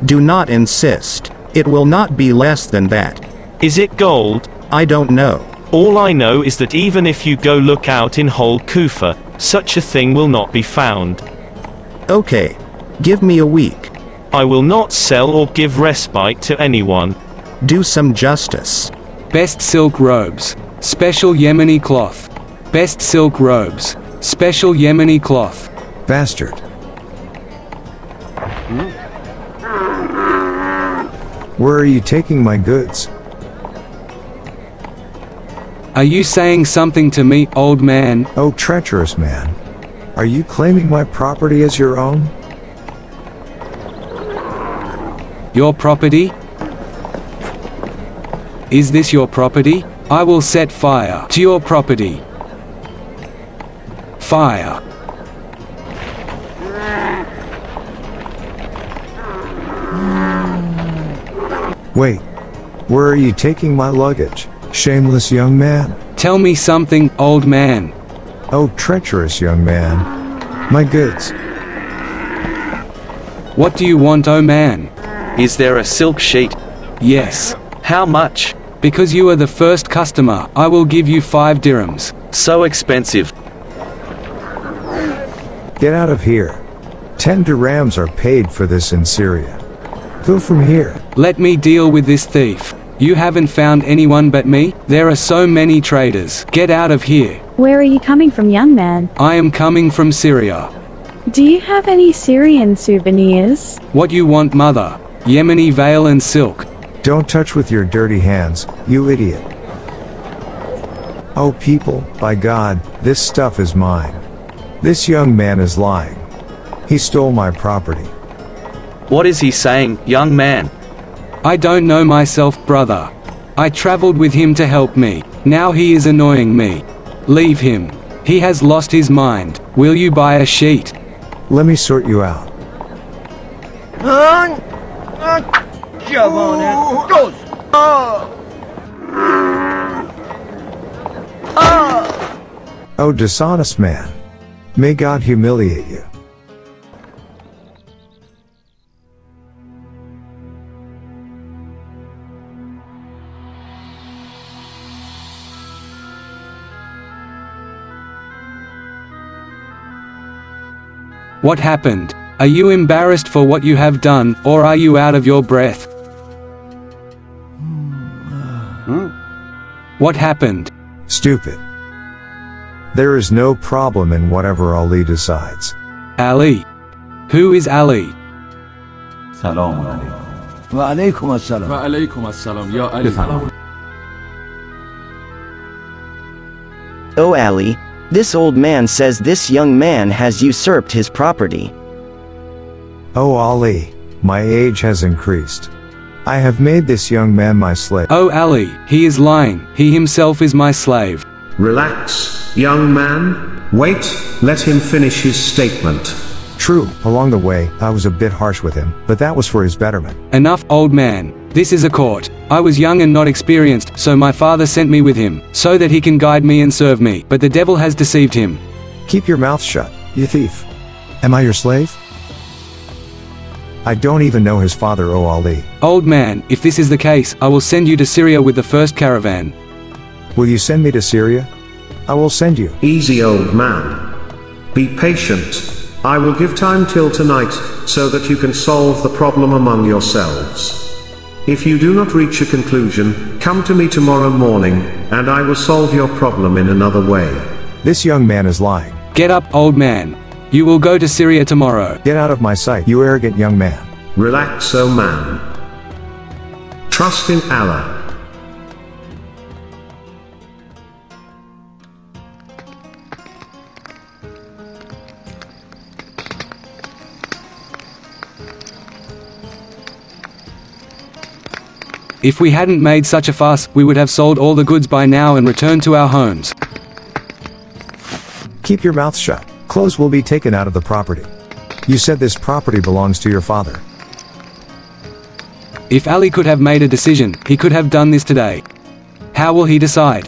Do not insist. It will not be less than that. Is it gold? I don't know. All I know is that even if you go look out in whole Kufa, such a thing will not be found. Okay. Give me a week. I will not sell or give respite to anyone. Do some justice. Best silk robes. Special Yemeni cloth. Best silk robes. Special Yemeni cloth. Bastard. Where are you taking my goods? Are you saying something to me, old man? Oh, treacherous man. Are you claiming my property as your own? Your property? Is this your property? I will set fire to your property. Fire. Wait. Where are you taking my luggage, shameless young man? Tell me something, old man. Oh, treacherous young man. My goods. What do you want, oh man? Is there a silk sheet? Yes. How much? Because you are the first customer, I will give you 5 dirhams. So expensive. Get out of here. 10 dirhams are paid for this in Syria. Go from here. Let me deal with this thief. You haven't found anyone but me? There are so many traders. Get out of here. Where are you coming from, young man? I am coming from Syria. Do you have any Syrian souvenirs? What you want, mother? Yemeni veil and silk. Don't touch with your dirty hands, you idiot. Oh people, by God, this stuff is mine. This young man is lying. He stole my property. What is he saying, young man? I don't know myself, brother. I traveled with him to help me. Now he is annoying me. Leave him. He has lost his mind. Will you buy a sheet? Let me sort you out. Oh dishonest man. May God humiliate you. What happened? Are you embarrassed for what you have done, or are you out of your breath? What happened? Stupid. There is no problem in whatever Ali decides. Ali. Who is Ali? Salam alaikum. Wa alaikum assalam. Wa alaikum assalam. Ya Ali. Oh Ali, this old man says this young man has usurped his property. Oh Ali, my age has increased. I have made this young man my slave. Oh Ali, he is lying. He himself is my slave. Relax, young man. Wait, let him finish his statement. True, along the way, I was a bit harsh with him, but that was for his betterment. Enough, old man. This is a court. I was young and not experienced, so my father sent me with him, so that he can guide me and serve me, but the devil has deceived him. Keep your mouth shut, you thief. Am I your slave? I don't even know his father, O Ali. Old man, if this is the case, I will send you to Syria with the first caravan. Will you send me to Syria? I will send you. Easy, old man. Be patient. I will give time till tonight, so that you can solve the problem among yourselves. If you do not reach a conclusion, come to me tomorrow morning, and I will solve your problem in another way. This young man is lying. Get up, old man. You will go to Syria tomorrow. Get out of my sight, you arrogant young man. Relax, oh man. Trust in Allah. If we hadn't made such a fuss, we would have sold all the goods by now and returned to our homes. Keep your mouth shut. Clothes will be taken out of the property. You said this property belongs to your father. If Ali could have made a decision, he could have done this today. How will he decide?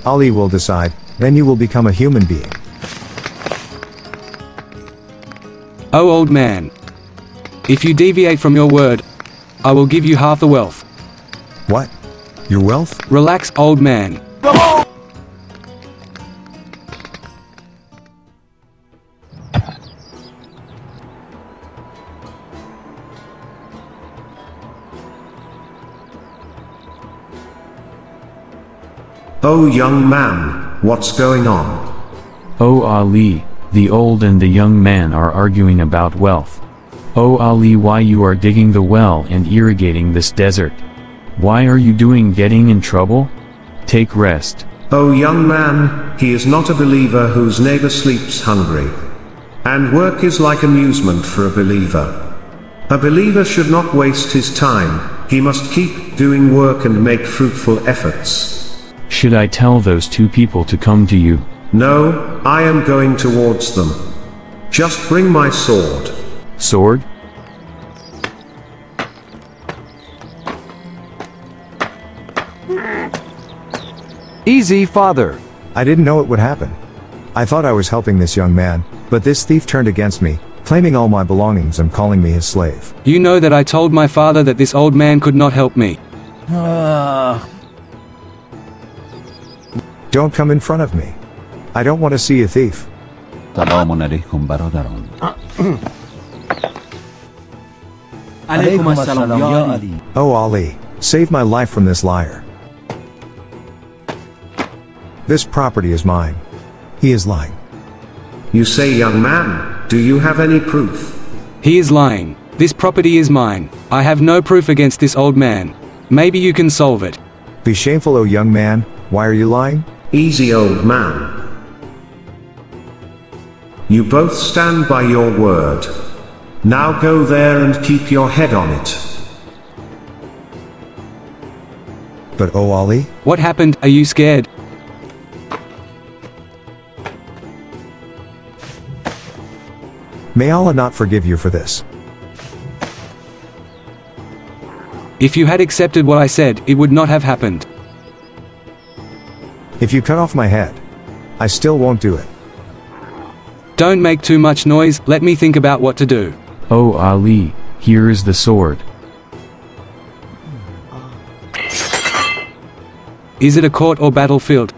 Ali will decide, then you will become a human being. O old man, if you deviate from your word, I will give you half the wealth. What? Your wealth? Relax, old man. Oh young man, what's going on? O Ali, the old and the young man are arguing about wealth. O Ali, why you are digging the well and irrigating this desert? Why are you doing getting in trouble? Take rest. Oh young man, he is not a believer whose neighbor sleeps hungry. And work is like amusement for a believer. A believer should not waste his time, he must keep doing work and make fruitful efforts. Should I tell those two people to come to you? No, I am going towards them. Just bring my sword. Sword? Easy, father. I didn't know it would happen. I thought I was helping this young man, but this thief turned against me, claiming all my belongings and calling me his slave. You know that I told my father that this old man could not help me. Don't come in front of me. I don't want to see a thief. سلام علیکم برادران. علیکم السلام یا علی. Oh Ali, save my life from this liar. This property is mine. He is lying. You say, young man, do you have any proof? He is lying. This property is mine. I have no proof against this old man. Maybe you can solve it. Be shameful, O young man. Why are you lying? Easy, old man. You both stand by your word. Now go there and keep your head on it. But oh Ali? What happened? Are you scared? May Allah not forgive you for this. If you had accepted what I said, it would not have happened. If you cut off my head, I still won't do it. Don't make too much noise, let me think about what to do. O Ali, here is the sword. Is it a court or battlefield?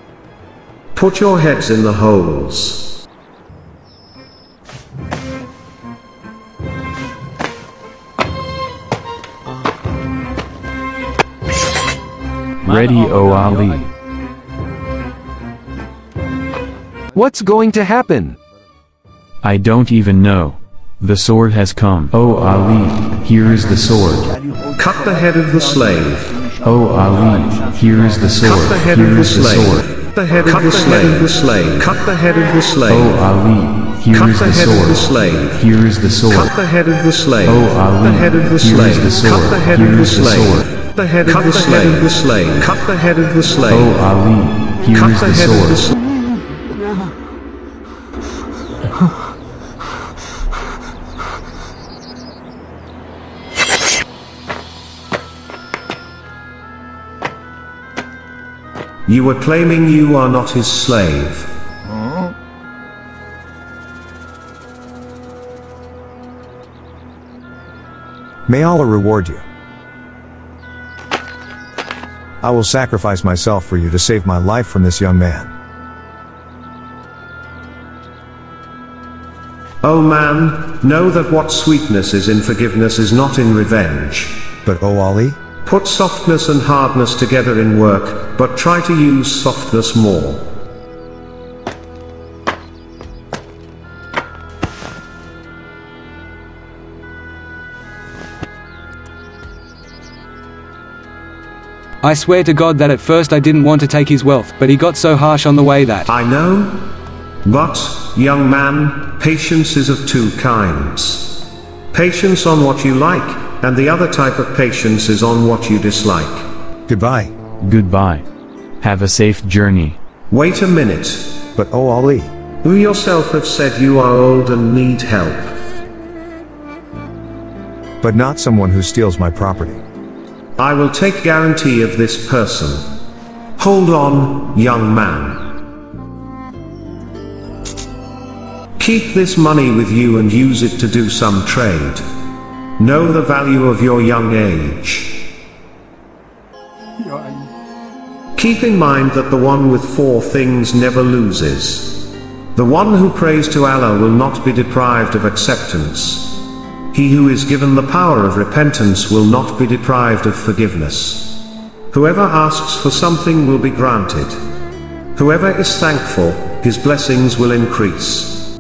Put your heads in the holes. Ready, O Ali. What's going to happen? I don't even know. The sword has come. O Ali, here is the sword. Cut the head of the slave. O Ali, here is the sword. Cut the head of the slave. The head of the slave. Cut the head of the slave. O Ali, here is the sword. Here is the sword. Cut the head of the slave. O Ali, the head of the here slave. is the sword. Cut the head of Here the is the slave. sword. The head of the slave. Cut the head of the slave. O Ali, here is the sword. You were claiming you are not his slave. May Allah reward you. I will sacrifice myself for you to save my life from this young man. Oh man, know that what sweetness is in forgiveness is not in revenge. But oh Ali? Put softness and hardness together in work, but try to use softness more. I swear to God that at first I didn't want to take his wealth, but he got so harsh on the way that... I know. But, young man, patience is of two kinds. Patience on what you like, and the other type of patience is on what you dislike. Goodbye. Goodbye. Have a safe journey. Wait a minute. But oh Ali. You yourself have said you are old and need help. But not someone who steals my property. I will take guarantee of this person. Hold on, young man. Keep this money with you and use it to do some trade. Know the value of your young age. Keep in mind that the one with 4 things never loses. The one who prays to Allah will not be deprived of acceptance. He who is given the power of repentance will not be deprived of forgiveness. Whoever asks for something will be granted. Whoever is thankful, his blessings will increase.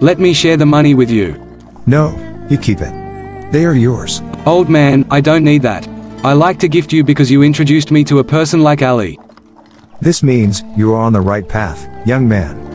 Let me share the money with you. No, you keep it. They are yours. Old man, I don't need that. I like to gift you because you introduced me to a person like Ali. This means you are on the right path, young man.